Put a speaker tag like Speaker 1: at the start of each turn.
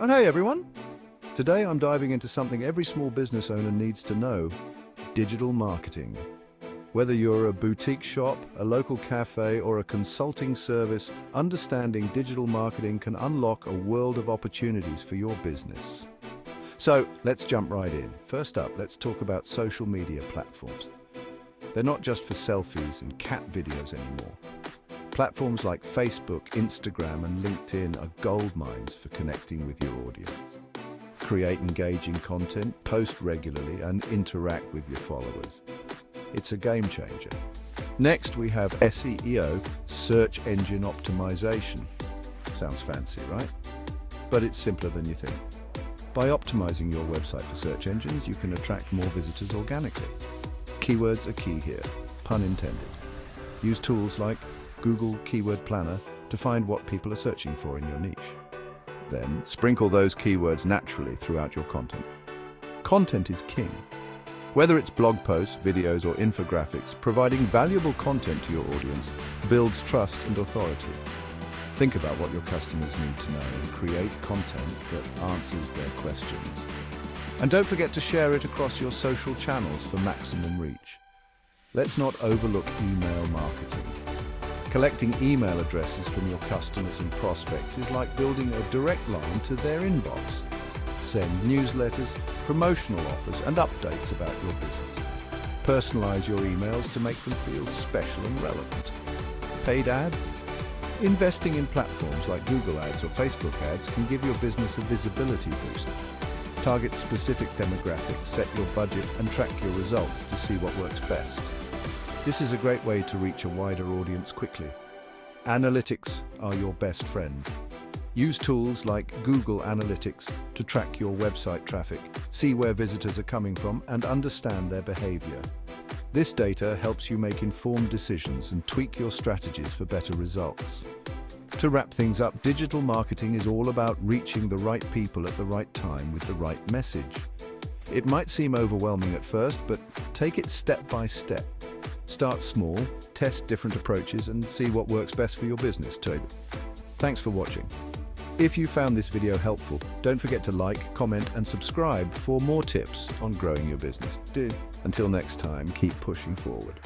Speaker 1: And hey everyone! Today I'm diving into something every small business owner needs to know: digital marketing. Whether you're a boutique shop, a local cafe, or a consulting service, understanding digital marketing can unlock a world of opportunities for your business. So let's jump right in. First up, let's talk about social media platforms. They're not just for selfies and cat videos anymore. Platforms like Facebook, Instagram, and LinkedIn are gold mines for connecting with your audience. Create engaging content, post regularly, and interact with your followers. It's a game changer. Next, we have SEO, search engine optimization. Sounds fancy, right? But it's simpler than you think. By optimizing your website for search engines, you can attract more visitors organically. Keywords are key here, pun intended. Use tools like Google Keyword Planner to find what people are searching for in your niche. Then, sprinkle those keywords naturally throughout your content. Content is king. Whether it's blog posts, videos, or infographics, providing valuable content to your audience builds trust and authority. Think about what your customers need to know and create content that answers their questions. And don't forget to share it across your social channels for maximum reach. Let's not overlook email marketing. Collecting email addresses from your customers and prospects is like building a direct line to their inbox. Send newsletters, promotional offers, and updates about your business. Personalize your emails to make them feel special and relevant. Paid ads? Investing in platforms like Google Ads or Facebook Ads can give your business a visibility boost. Target specific demographics, set your budget, and track your results to see what works best. This is a great way to reach a wider audience quickly. Analytics are your best friend. Use tools like Google Analytics to track your website traffic, see where visitors are coming from, and understand their behavior. This data helps you make informed decisions and tweak your strategies for better results. To wrap things up, digital marketing is all about reaching the right people at the right time with the right message. It might seem overwhelming at first, but take it step by step. Start small, test different approaches, and see what works best for your business too. Thanks for watching. If you found this video helpful, don't forget to like, comment, and subscribe for more tips on growing your business. Until next time, keep pushing forward.